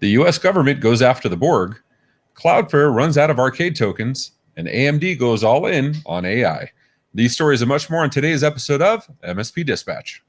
The US government goes after the Borg, Cloudflare runs out of arcade tokens, and AMD goes all in on AI. These stories and much more in today's episode of MSP Dispatch.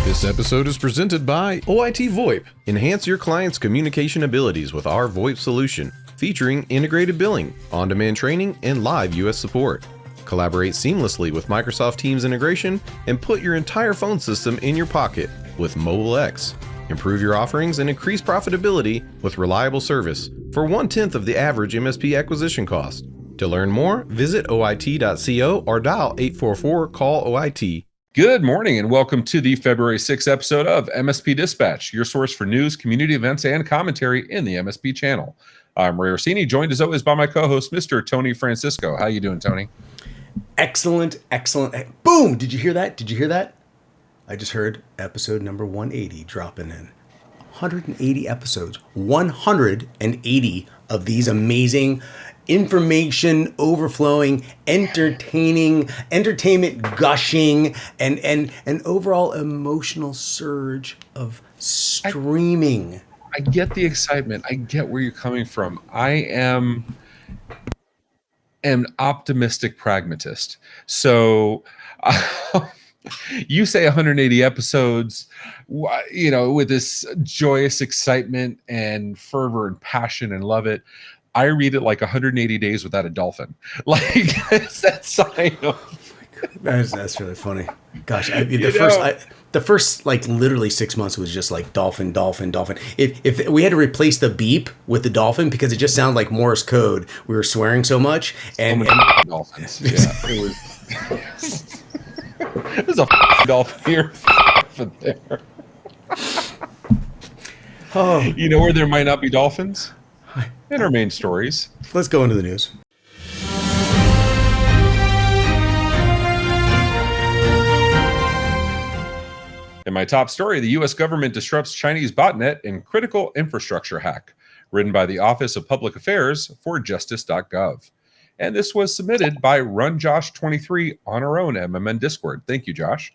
This episode is presented by OIT VoIP. Enhance your client's communication abilities with our VoIP solution, featuring integrated billing, on-demand training, and live US support. Collaborate seamlessly with Microsoft Teams integration and put your entire phone system in your pocket with Mobile X. Improve your offerings and increase profitability with reliable service for 1/10 of the average MSP acquisition cost. To learn more, visit oit.co or dial 844-CALL-OIT. Good morning and welcome to the February 6th episode of MSP Dispatch, your source for news, community events, and commentary in the MSP channel. I'm Ray Orsini, joined as always by my co-host, Mr. Tony Francisco. How you doing, Tony? Excellent. Boom! Did you hear that? I just heard episode number 180 dropping in. 180 episodes. 180 of these amazing information overflowing, entertainment gushing, and an overall emotional surge of streaming. I get the excitement. I get where you're coming from. I am an optimistic pragmatist. So you say 180 episodes, with this joyous excitement and fervor and passion and love it. I read it like 180 days without a dolphin. Like, it's that sign of... That's really funny. Gosh, the first like literally 6 months was just like dolphin. If we had to replace the beep with the dolphin because it just sounded like Morse code, we were swearing so much. And dolphins. Yeah, there's a dolphin here, there. Oh, you know where there might not be dolphins? In our main stories. Let's go into the news. In my top story, the U.S. government disrupts Chinese Botnet in critical infrastructure hack, written by the Office of Public Affairs for Justice.gov. And this was submitted by RunJosh23 on our own MMN Discord. Thank you, Josh.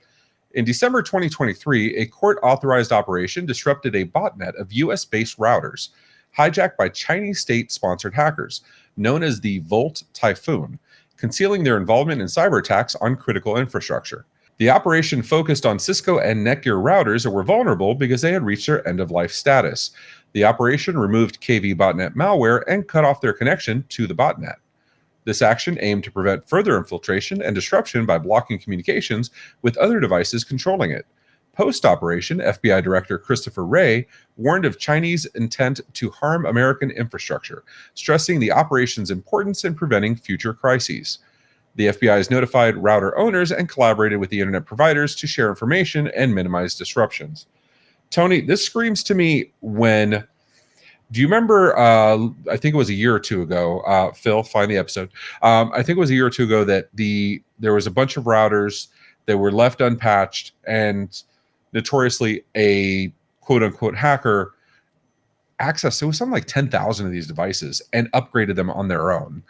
In December 2023, a court-authorized operation disrupted a botnet of U.S.-based routers, hijacked by Chinese state-sponsored hackers, known as the Volt Typhoon, concealing their involvement in cyber attacks on critical infrastructure. The operation focused on Cisco and Netgear routers that were vulnerable because they had reached their end-of-life status. The operation removed KV botnet malware and cut off their connection to the botnet. This action aimed to prevent further infiltration and disruption by blocking communications with other devices controlling it. Post-operation, FBI Director Christopher Wray warned of Chinese intent to harm American infrastructure, stressing the operation's importance in preventing future crises. The FBI has notified router owners and collaborated with the internet providers to share information and minimize disruptions. Tony, this screams to me when... Do you remember, I think it was a year or two ago, Phil, find the episode. I think it was a year or two ago that there was a bunch of routers that were left unpatched, and notoriously a quote-unquote hacker accessed, it was something like 10,000 of these devices and upgraded them on their own.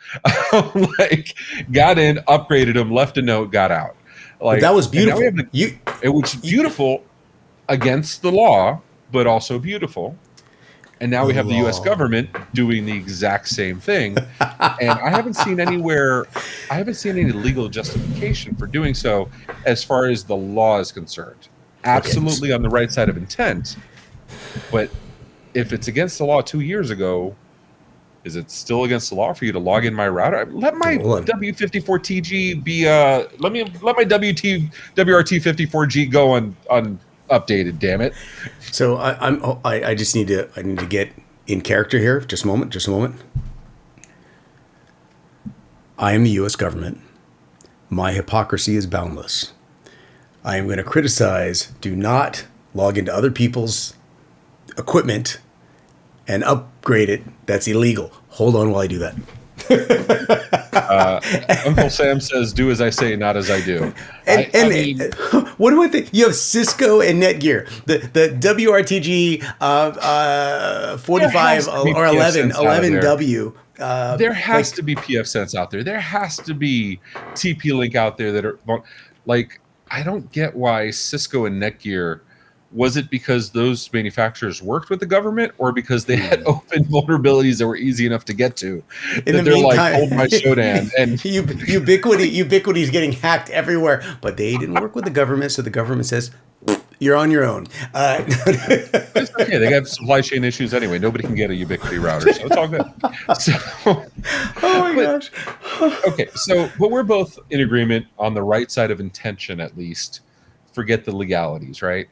Got in, upgraded them, left a note, got out. But that was beautiful. It was beautiful against the law, but also beautiful. And now we have the U.S. government doing the exact same thing. And I haven't seen any legal justification for doing so as far as the law is concerned. Absolutely on the right side of intent. But if it's against the law 2 years ago, is it still against the law for you to log in my router? Let my W54TG be let my WRT54G go updated, damn it. So I need to get in character here. Just a moment. I am the U.S. government. My hypocrisy is boundless. I am going to criticize, do not log into other people's equipment and upgrade it. That's illegal. Hold on while I do that. Uncle Sam says, do as I say, not as I do. I mean, what do I think? You have Cisco and Netgear, the WRTG 45 or 11W There has like to be pfSense out there. There has to be TP-Link out there that are like, I don't get why Cisco and Netgear, was it because those manufacturers worked with the government, or because they had open vulnerabilities that were easy enough to get to, in the that they're like, meantime, hold my Shodan, and Ubiquity is getting hacked everywhere, but they didn't work with the government, so the government says you're on your own. it's okay. They got supply chain issues anyway. Nobody can get a Ubiquity router, so it's all good. So, Oh my but gosh. okay, so but we're both in agreement on the right side of intention, at least. Forget the legalities, right?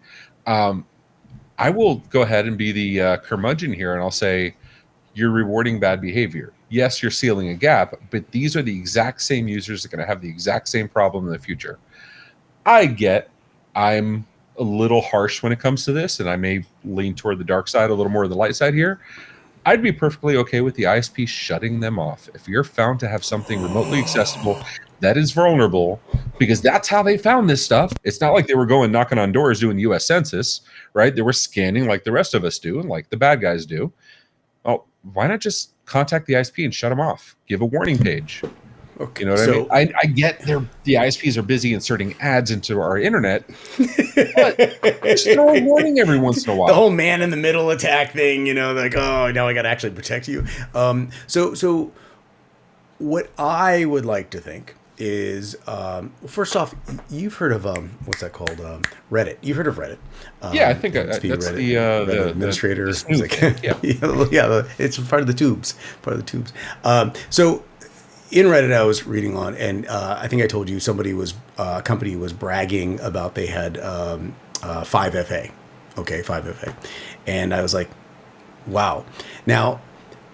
I will go ahead and be the curmudgeon here, and I'll say you're rewarding bad behavior. Yes, you're sealing a gap, but these are the exact same users that are going to have the exact same problem in the future. I'm a little harsh when it comes to this, and I may lean toward the dark side, a little more of the light side here. I'd be perfectly okay with the ISP shutting them off if you're found to have something remotely accessible that is vulnerable, because that's how they found this stuff. It's not like they were going knocking on doors doing the US Census, right? They were scanning like the rest of us do and like the bad guys do. Oh, why not just contact the ISP and shut them off? Give a warning page. Okay, You know what so I mean? I get the ISPs are busy inserting ads into our internet, but just throw a warning every once in a while. the whole man in the middle attack thing, like, oh, now I got to actually protect you. So what I would like to think is, first off, you've heard of what's that called? Reddit. You've heard of Reddit? Yeah, I think MSP that's Reddit, the Reddit administrator. the Snoop thing. Yeah. yeah, it's part of the tubes. So in Reddit, I was reading on, and I think I told you a company was bragging about they had 5FA. Okay, 5FA. And I was like, wow. Now,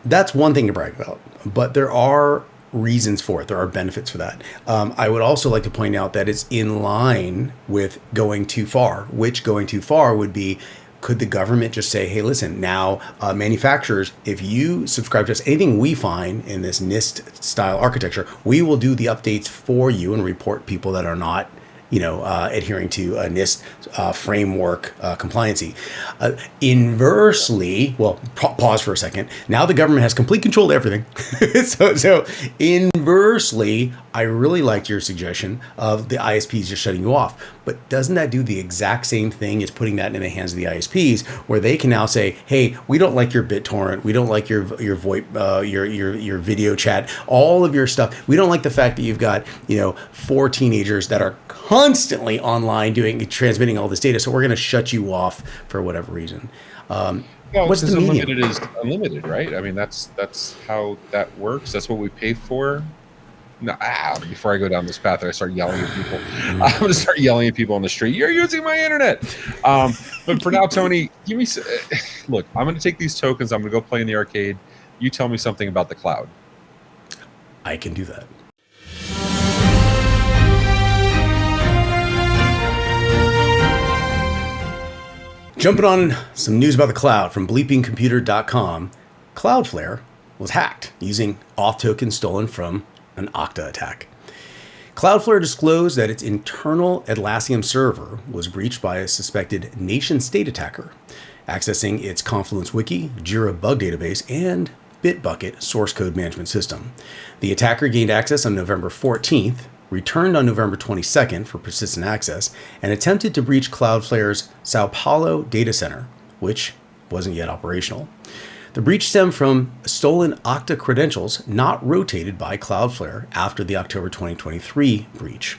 that's one thing to brag about, but there are reasons for it. There are benefits for that. I would also like to point out that it's in line with going too far, which going too far would be, could the government just say, hey, listen, now manufacturers, if you subscribe to us, anything we find in this NIST style architecture, we will do the updates for you and report people that are not adhering to a NIST framework compliancy. Inversely, well, pause for a second. Now the government has complete control of everything. so inversely, I really liked your suggestion of the ISPs just shutting you off. But doesn't that do the exact same thing as putting that in the hands of the ISPs, where they can now say, hey, we don't like your BitTorrent, we don't like your VoIP, your video chat, all of your stuff. We don't like the fact that you've got 4 teenagers that are constantly online transmitting all this data, so we're going to shut you off for whatever reason. What's the medium? Unlimited is unlimited, right? I mean, that's how that works. That's what we pay for. No, before I go down this path, I start yelling at people. I'm going to start yelling at people on the street. You're using my internet. But for now, Tony, look, I'm going to take these tokens. I'm going to go play in the arcade. You tell me something about the cloud. I can do that. Jumping on some news about the cloud from bleepingcomputer.com, Cloudflare was hacked using Auth tokens stolen from an Okta attack. Cloudflare disclosed that its internal Atlassian server was breached by a suspected nation-state attacker, accessing its Confluence wiki, Jira bug database, and Bitbucket source code management system. The attacker gained access on November 14th, returned on November 22nd for persistent access, and attempted to breach Cloudflare's Sao Paulo data center, which wasn't yet operational. The breach stemmed from stolen Okta credentials not rotated by Cloudflare after the October 2023 breach.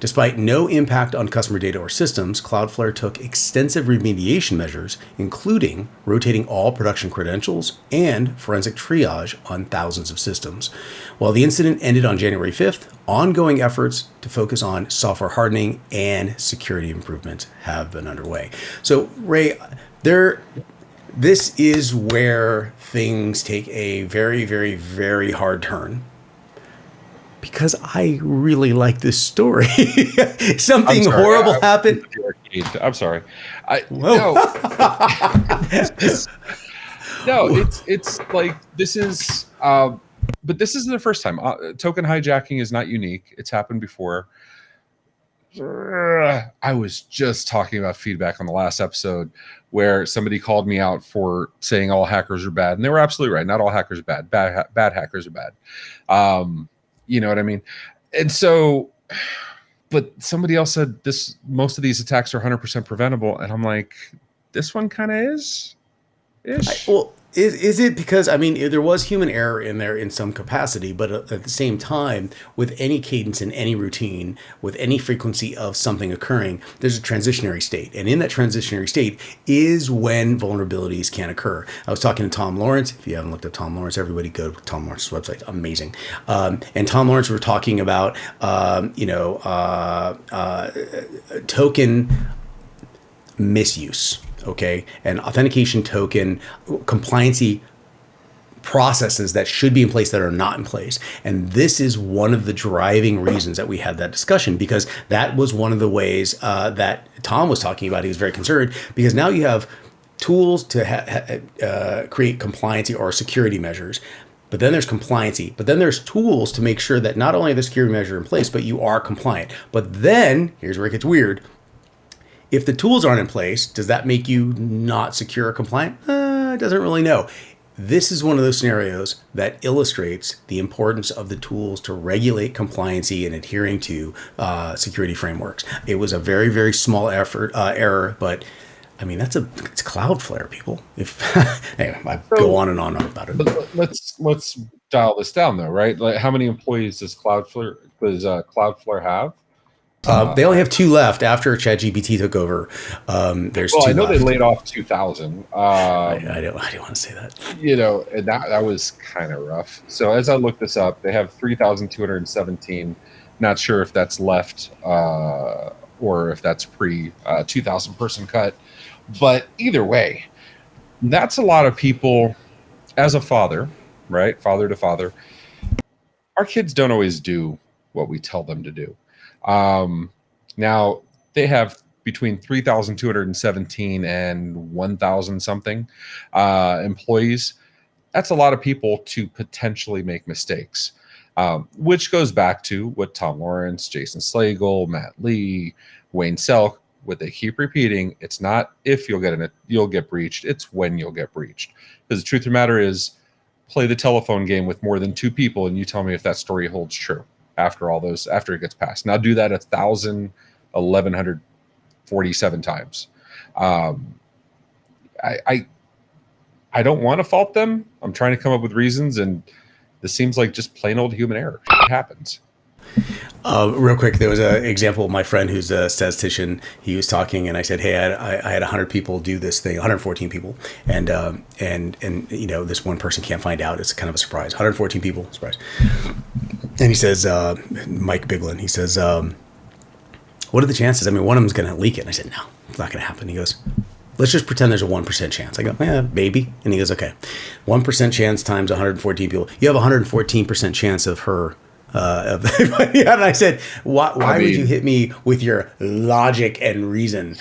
Despite no impact on customer data or systems, Cloudflare took extensive remediation measures, including rotating all production credentials and forensic triage on thousands of systems. While the incident ended on January 5th, ongoing efforts to focus on software hardening and security improvements have been underway. So, Ray, this is where things take a very, very, very hard turn. Because I really like this story. Something horrible happened. I'm sorry. No, it's like this is, but this isn't the first time. Token hijacking is not unique. It's happened before. I was just talking about feedback on the last episode where somebody called me out for saying all hackers are bad, and they were absolutely right. Not all hackers are bad. Bad hackers are bad. You know what I mean? And so, but somebody else said most of these attacks are 100% preventable, and I'm like, this one kind of is ish. Well, is it because, I mean, there was human error in there in some capacity, but at the same time, with any cadence in any routine, with any frequency of something occurring, there's a transitionary state. And in that transitionary state is when vulnerabilities can occur. I was talking to Tom Lawrence. If you haven't looked up Tom Lawrence, everybody go to Tom Lawrence's website. Amazing. And Tom Lawrence, were talking about, token misuse. Okay, and authentication token compliancy processes that should be in place that are not in place. And this is one of the driving reasons that we had that discussion, because that was one of the ways that Tom was talking about. He was very concerned because now you have tools to create compliancy or security measures. But then there's compliancy. But then there's tools to make sure that not only the security measure in place, but you are compliant. But then, here's where it gets weird. If the tools aren't in place, does that make you not secure or compliant? It doesn't really know. This is one of those scenarios that illustrates the importance of the tools to regulate compliancy and adhering to security frameworks. It was a very, very small error, but I mean, it's Cloudflare, people. Anyway, I go on and on about it. But let's dial this down, though, right? Like, how many employees does Cloudflare have? They only have 2 left after ChatGPT took over. There's 2 I know left. they laid off 2,000. I don't want to say that. And that was kind of rough. So as I look this up, they have 3,217. Not sure if that's left or if that's pre 2,000 person cut. But either way, that's a lot of people. As a father, right? Father to father, our kids don't always do what we tell them to do. Now they have between 3,217 and 1,000 something employees. That's a lot of people to potentially make mistakes, which goes back to what Tom Lawrence, Jason Slagle, Matt Lee, Wayne Selk, what they keep repeating. It's not if you'll get breached. It's when you'll get breached. Because the truth of the matter is, play the telephone game with more than 2 people, and you tell me if that story holds true. After it gets passed. Now do that 1,147 times. I don't want to fault them. I'm trying to come up with reasons, and this seems like just plain old human error. It happens. Real quick, there was an example of my friend who's a statistician. He was talking, and I said, "Hey, I had 100 people do this thing, 114 people, and this one person can't find out. It's kind of a surprise. 114 people, surprise." And he says, Mike Biglin, he says, "What are the chances? I mean, one of them's going to leak it." And I said, "No, it's not going to happen." He goes, "Let's just pretend there's a 1% chance." I go, "Yeah, maybe." And he goes, "Okay, 1% chance times 114 people. You have a 114% chance of her." And I said, why would you hit me with your logic and reason?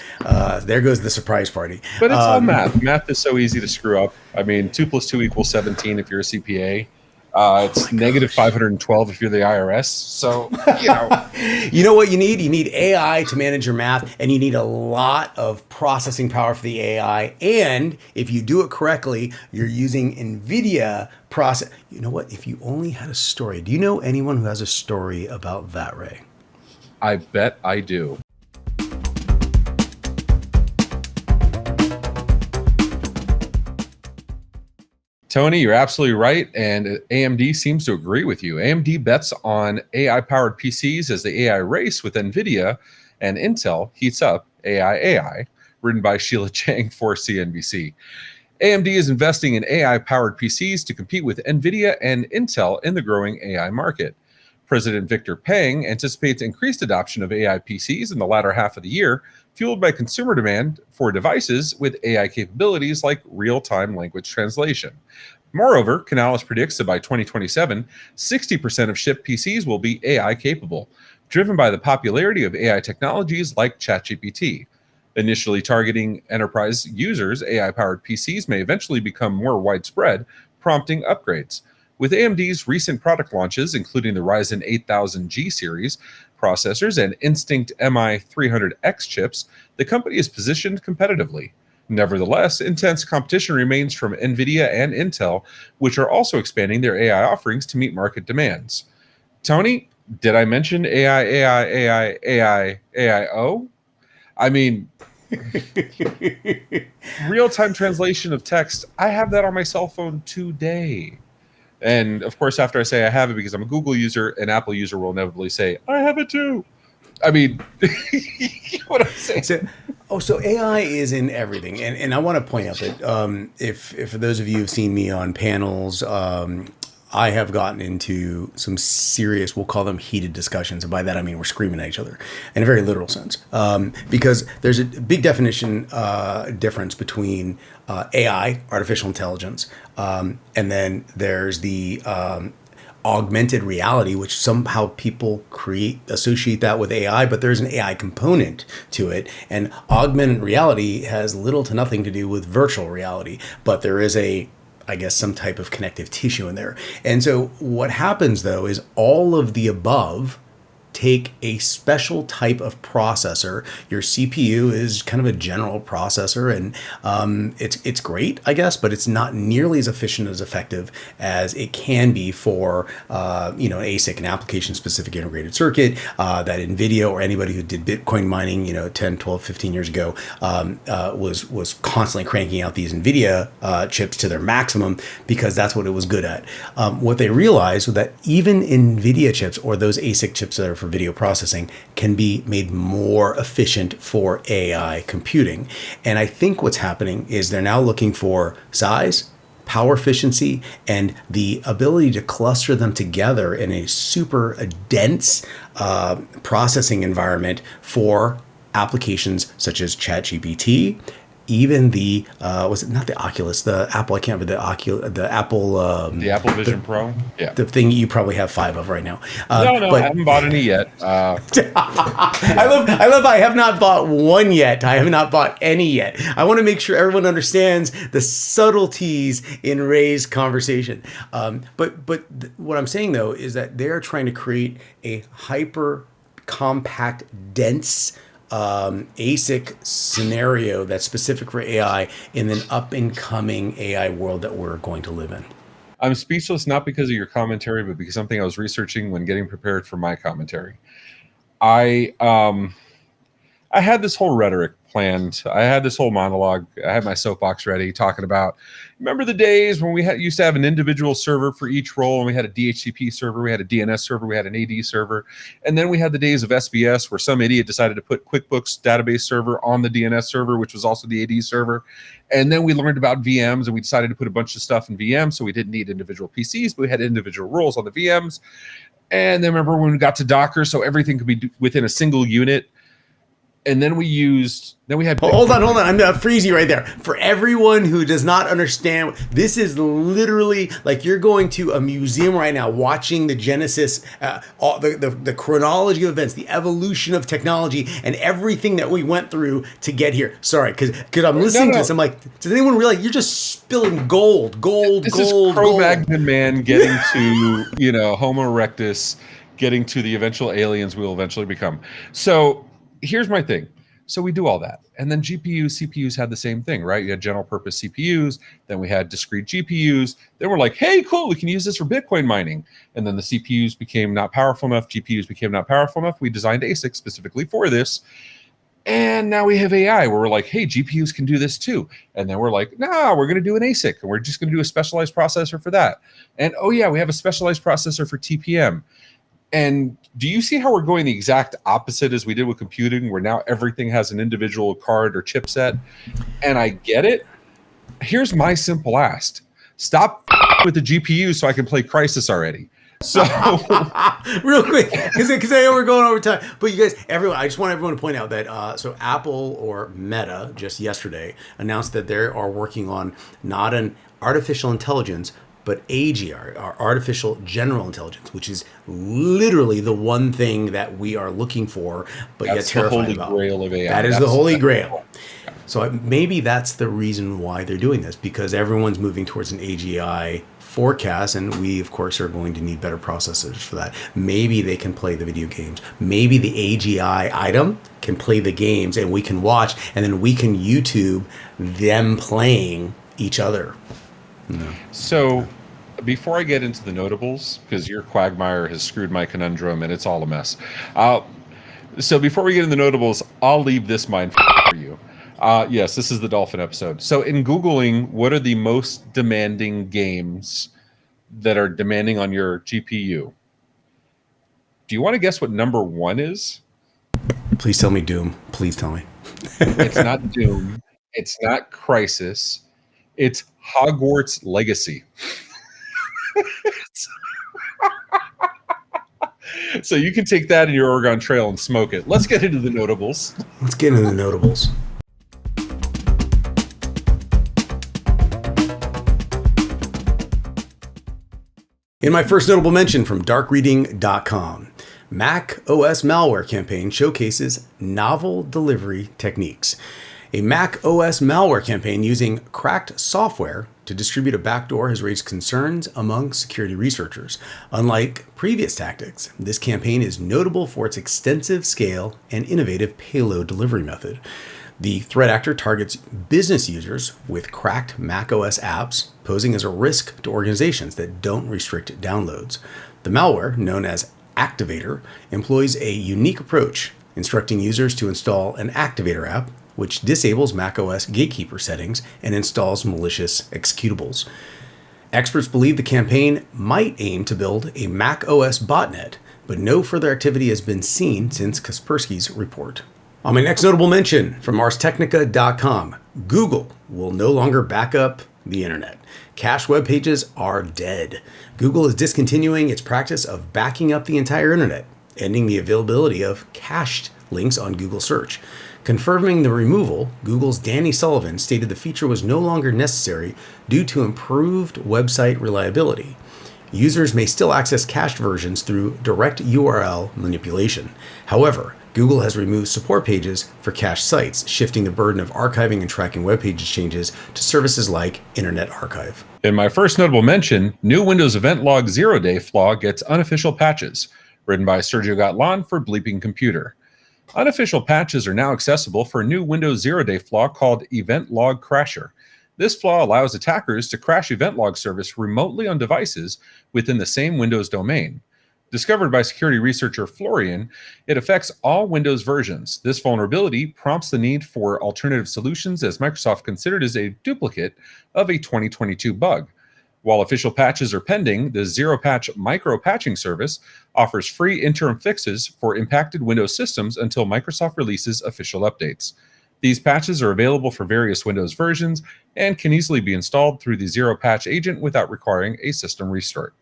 There goes the surprise party. But it's all math. Math is so easy to screw up. I mean, 2 + 2 = 17 if you're a CPA. It's negative 512 if you're the IRS. So, You know what you need? You need AI to manage your math, and you need a lot of processing power for the AI. And if you do it correctly, you're using Nvidia process. You know what? If you only had a story, do you know anyone who has a story about that, Ray? I bet I do. Tony, you're absolutely right, and AMD seems to agree with you. AMD bets on AI-powered PCs as the AI race with Nvidia and Intel heats up AI, written by Sheila Chang for CNBC. AMD is investing in AI-powered PCs to compete with Nvidia and Intel in the growing AI market. President Victor Peng anticipates increased adoption of AI PCs in the latter half of the year, fueled by consumer demand for devices with AI capabilities like real-time language translation. Moreover, Canalys predicts that by 2027, 60% of shipped PCs will be AI capable, driven by the popularity of AI technologies like ChatGPT. Initially targeting enterprise users, AI-powered PCs may eventually become more widespread, prompting upgrades. With AMD's recent product launches, including the Ryzen 8000G series processors and Instinct MI300X chips, the company is positioned competitively. Nevertheless, intense competition remains from Nvidia and Intel, which are also expanding their AI offerings to meet market demands. Tony, did I mention AIO? I mean, real-time translation of text, I have that on my cell phone today. And of course, after I say I have it because I'm a Google user, an Apple user will inevitably say, I have it too. I mean, what I'm saying. So AI is in everything. And I want to point out that if for those of you who've seen me on panels, I have gotten into some serious, we'll call them heated discussions. And by that, I mean we're screaming at each other in a very literal sense. Because there's a big definition difference between AI, artificial intelligence, and then there's the augmented reality, which somehow people associate that with AI, but there's an AI component to it. And augmented reality has little to nothing to do with virtual reality, but there is I guess some type of connective tissue in there. And so what happens though is all of the above take a special type of processor. Your CPU is kind of a general processor, and it's great, I guess, but it's not nearly as efficient as effective as it can be for an ASIC, an application-specific integrated circuit that Nvidia or anybody who did Bitcoin mining 10, 12, 15 years ago was constantly cranking out these Nvidia chips to their maximum because that's what it was good at. What they realized was that even Nvidia chips or those ASIC chips that are for video processing can be made more efficient for AI computing. And I think what's happening is they're now looking for size, power efficiency, and the ability to cluster them together in a super dense processing environment for applications such as ChatGPT. Even the was it not the Oculus, the Apple? I can't remember the Apple. The Apple Vision Pro, yeah, the thing you probably have 5 of right now. No, but I haven't bought any yet. I love. I have not bought one yet. I have not bought any yet. I want to make sure everyone understands the subtleties in Ray's conversation. But what I'm saying though is that they're trying to create a hyper compact, dense ASIC scenario that's specific for AI in an up and coming AI world that we're going to live in. I'm speechless, not because of your commentary, but because something I was researching when getting prepared for my commentary. I had this whole rhetoric planned. I had this whole monologue. I had my soapbox ready, talking about, remember the days when we used to have an individual server for each role, and we had a DHCP server, we had a DNS server, we had an AD server, and then we had the days of SBS where some idiot decided to put QuickBooks database server on the DNS server, which was also the AD server. And then we learned about VMs, and we decided to put a bunch of stuff in VMs, so we didn't need individual PCs, but we had individual roles on the VMs. And then remember when we got to Docker, so everything could be within a single unit. And then we had... Hold on. I'm going to freeze you right there. For everyone who does not understand, this is literally like you're going to a museum right now watching the genesis, the chronology of events, the evolution of technology, and everything that we went through to get here. Sorry, because I'm listening to this. I'm like, does anyone realize you're just spilling gold? This is Cro-Magnon man getting to, Homo erectus, getting to the eventual aliens we will eventually become. So... here's my thing. So we do all that. And then GPUs, CPUs had the same thing, right? You had general purpose CPUs. Then we had discrete GPUs. Then we're like, hey, cool, we can use this for Bitcoin mining. And then the CPUs became not powerful enough. GPUs became not powerful enough. We designed ASICs specifically for this. And now we have AI where we're like, hey, GPUs can do this too. And then we're like, nah, we're going to do an ASIC. And we're just going to do a specialized processor for that. And oh yeah, we have a specialized processor for TPM. And do you see how we're going the exact opposite as we did with computing, where now everything has an individual card or chipset? And I get it. Here's my simple ask. Stop with the GPU so I can play Crysis already. So real quick, because I know we're going over time. But you guys, everyone, I just want everyone to point out that so Apple or Meta just yesterday announced that they are working on not an artificial intelligence, but AGR, our artificial general intelligence, which is literally the one thing that we are looking for, but yet terrified about. That's the holy grail of AI. That is the holy grail. So maybe that's the reason why they're doing this, because everyone's moving towards an AGI forecast, and we, of course, are going to need better processors for that. Maybe they can play the video games. Maybe the AGI item can play the games, and we can watch, and then we can YouTube them playing each other. No. So before I get into the notables, because your quagmire has screwed my conundrum and it's all a mess. So before we get into the notables, I'll leave this mine for you. Yes, this is the Dolphin episode. So in Googling, what are the most demanding games that are demanding on your GPU? Do you want to guess what number one is? Please tell me Doom. Please tell me. It's not Doom. It's not Crisis. It's Hogwarts Legacy. So you can take that in your Oregon Trail and smoke it. Let's get into the notables. Let's get into the notables. In my first notable mention from darkreading.com, macOS malware campaign showcases novel delivery techniques. A macOS malware campaign using cracked software to distribute a backdoor has raised concerns among security researchers. Unlike previous tactics, this campaign is notable for its extensive scale and innovative payload delivery method. The threat actor targets business users with cracked macOS apps, posing as a risk to organizations that don't restrict downloads. The malware, known as Activator, employs a unique approach, instructing users to install an Activator app, which disables macOS gatekeeper settings and installs malicious executables. Experts believe the campaign might aim to build a macOS botnet, but no further activity has been seen since Kaspersky's report. On my next notable mention from ArsTechnica.com, Google will no longer back up the internet. Cached web pages are dead. Google is discontinuing its practice of backing up the entire internet, ending the availability of cached links on Google search. Confirming the removal, Google's Danny Sullivan stated the feature was no longer necessary due to improved website reliability. Users may still access cached versions through direct URL manipulation. However, Google has removed support pages for cached sites, shifting the burden of archiving and tracking web pages changes to services like Internet Archive. In my first notable mention, new Windows Event Log 0-day flaw gets unofficial patches, written by Sergio Gatlan for Bleeping Computer. Unofficial patches are now accessible for a new Windows 0-day flaw called Event Log Crasher. This flaw allows attackers to crash Event Log service remotely on devices within the same Windows domain. Discovered by security researcher Florian, it affects all Windows versions. This vulnerability prompts the need for alternative solutions as Microsoft considered it as a duplicate of a 2022 bug. While official patches are pending, the Zero Patch micro patching service offers free interim fixes for impacted Windows systems until Microsoft releases official updates. These patches are available for various Windows versions and can easily be installed through the Zero Patch agent without requiring a system restart.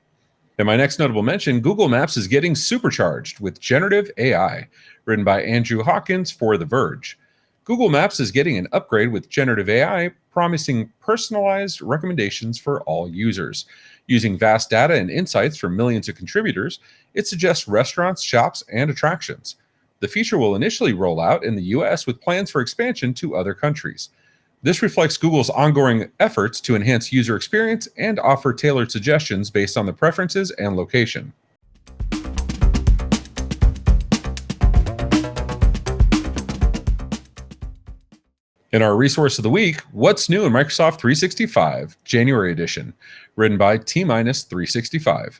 In my next notable mention, Google Maps is getting supercharged with generative AI, written by Andrew Hawkins for The Verge. Google Maps is getting an upgrade with generative AI, promising personalized recommendations for all users. Using vast data and insights from millions of contributors, it suggests restaurants, shops, and attractions. The feature will initially roll out in the US with plans for expansion to other countries. This reflects Google's ongoing efforts to enhance user experience and offer tailored suggestions based on the preferences and location. In our resource of the week, what's new in Microsoft 365, January edition, written by T-365.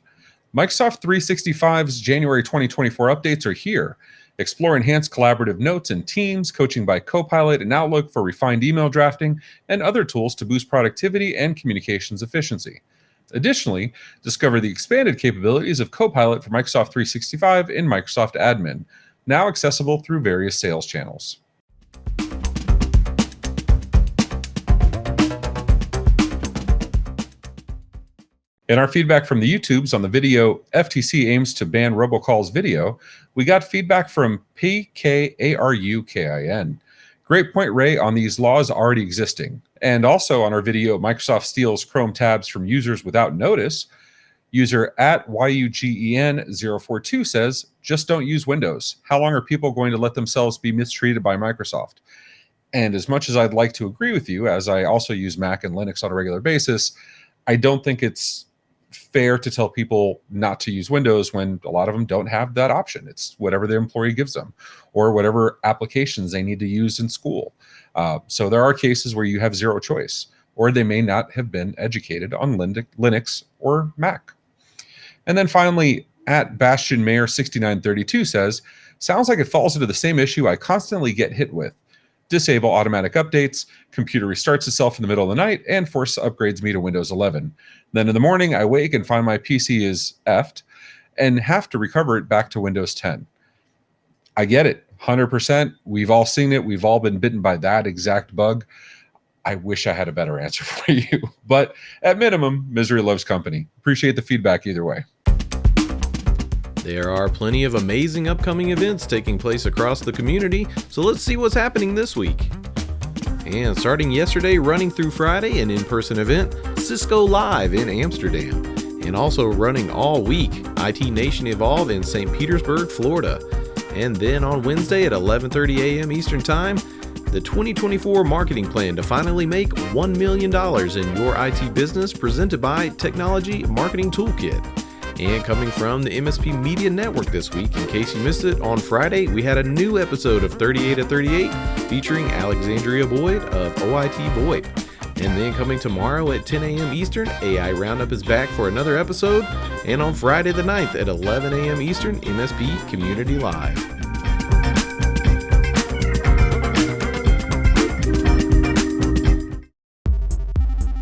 Microsoft 365's January 2024 updates are here. Explore enhanced collaborative notes in Teams, coaching by Copilot and Outlook for refined email drafting, and other tools to boost productivity and communications efficiency. Additionally, discover the expanded capabilities of Copilot for Microsoft 365 in Microsoft Admin, now accessible through various sales channels. In our feedback from the YouTubes on the video FTC aims to ban robocalls video, we got feedback from PKARUKIN. Great point, Ray, on these laws already existing. And also on our video, Microsoft steals Chrome tabs from users without notice. User at YUGEN042 says, just don't use Windows. How long are people going to let themselves be mistreated by Microsoft? And as much as I'd like to agree with you, as I also use Mac and Linux on a regular basis, I don't think it's fair to tell people not to use Windows when a lot of them don't have that option. It's whatever the employee gives them or whatever applications they need to use in school. So there are cases where you have zero choice, or they may not have been educated on Linux or Mac. And then finally, at Bastion Mayor 6932 says, sounds like it falls into the same issue I constantly get hit with. Disable automatic updates, computer restarts itself in the middle of the night, and force upgrades me to Windows 11. Then in the morning, I wake and find my PC is effed and have to recover it back to Windows 10. I get it, 100%. We've all seen it. We've all been bitten by that exact bug. I wish I had a better answer for you. But at minimum, misery loves company. Appreciate the feedback either way. There are plenty of amazing upcoming events taking place across the community, so let's see what's happening this week. And starting yesterday, running through Friday, an in-person event, Cisco Live in Amsterdam. And also running all week, IT Nation Evolve in St. Petersburg, Florida. And then on Wednesday at 11:30 a.m. Eastern Time, the 2024 marketing plan to finally make $1 million in your IT business, presented by Technology Marketing Toolkit. And coming from the MSP Media Network this week, in case you missed it, on Friday we had a new episode of 38 at 38 featuring Alexandria Boyd of OIT VoIP. And then coming tomorrow at 10 a.m. Eastern, AI Roundup is back for another episode. And on Friday the 9th at 11 a.m. Eastern, MSP Community Live.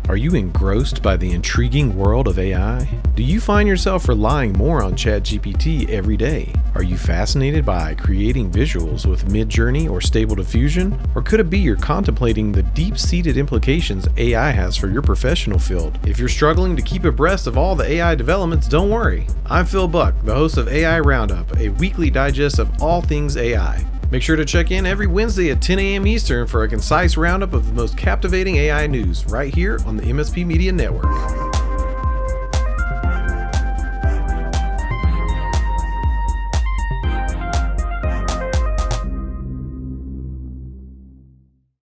Are you engrossed by the intriguing world of AI? Do you find yourself relying more on ChatGPT every day? Are you fascinated by creating visuals with Midjourney or Stable Diffusion? Or could it be you're contemplating the deep-seated implications AI has for your professional field? If you're struggling to keep abreast of all the AI developments, don't worry. I'm Phil Buck, the host of AI Roundup, a weekly digest of all things AI. Make sure to check in every Wednesday at 10 a.m. Eastern for a concise roundup of the most captivating AI news right here on the MSP Media Network.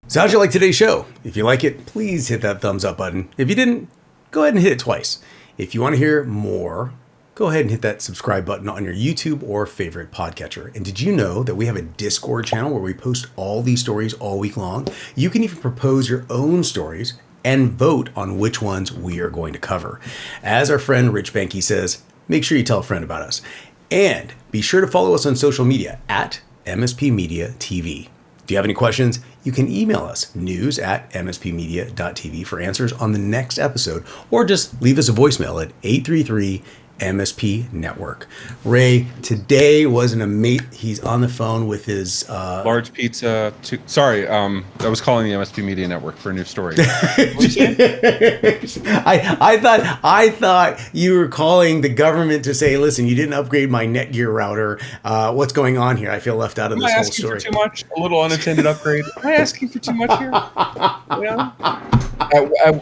So how'd you like today's show? If you like it, please hit that thumbs up button. If you didn't, go ahead and hit it twice. If you want to hear more, go ahead and hit that subscribe button on your YouTube or favorite podcatcher. And did you know that we have a Discord channel where we post all these stories all week long? You can even propose your own stories and vote on which ones we are going to cover. As our friend Rich Banky says, make sure you tell a friend about us. And be sure to follow us on social media at MSP Media TV. If you have any questions, you can email us news@mspmedia.tv for answers on the next episode, or just leave us a voicemail at 833 MSP Network. Ray, today was an amazing. He's on the phone with his large pizza. Sorry, I was calling the MSP Media Network for a new story. I thought you were calling the government to say, listen, you didn't upgrade my Netgear router. What's going on here? I feel left out of this whole story. Am I asking for too much? A little unattended upgrade? Am I asking for too much here? Yeah.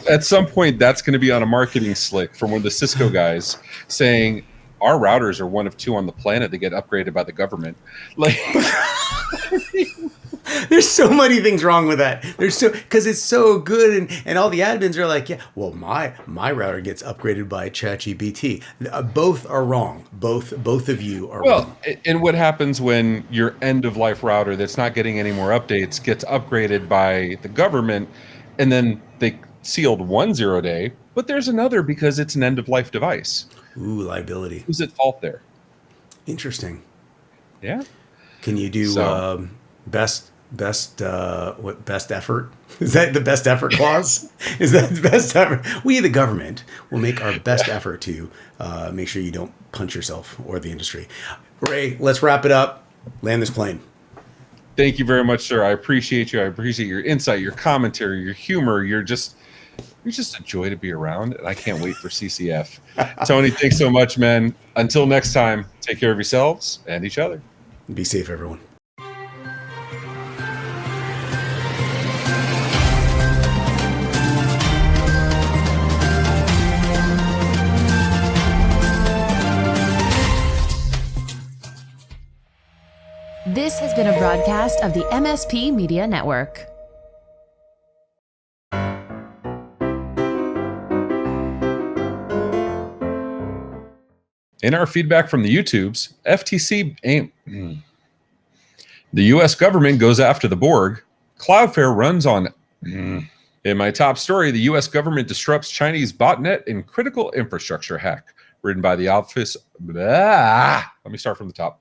At some point, that's going to be on a marketing slick from one of the Cisco guys saying our routers are one of two on the planet that get upgraded by the government. Like, there's so many things wrong with that. Because it's so good, and all the admins are like, yeah, well, my router gets upgraded by ChatGPT. Both are wrong. Both of you are wrong. Well, and what happens when your end of life router that's not getting any more updates gets upgraded by the government, and then they sealed one 0-day, but there's another because it's an end of life device. Ooh, liability. Who's at fault there? Interesting. Yeah. Can you do best effort? Is that the best effort clause? Is that the best effort? We, the government, will make our best effort to make sure you don't punch yourself or the industry. Ray, let's wrap it up. Land this plane. Thank you very much, sir. I appreciate you. I appreciate your insight, your commentary, your humor. You're just a joy to be around, and I can't wait for CCF. Tony, thanks so much, man. Until next time, take care of yourselves and each other. Be safe, everyone. This has been a broadcast of the MSP Media Network. In our feedback from the YouTubes, the U.S. government goes after the Borg. Cloudflare runs on. In my top story, the U.S. government disrupts Chinese botnet in critical infrastructure hack. Written by the office. Let me start from the top.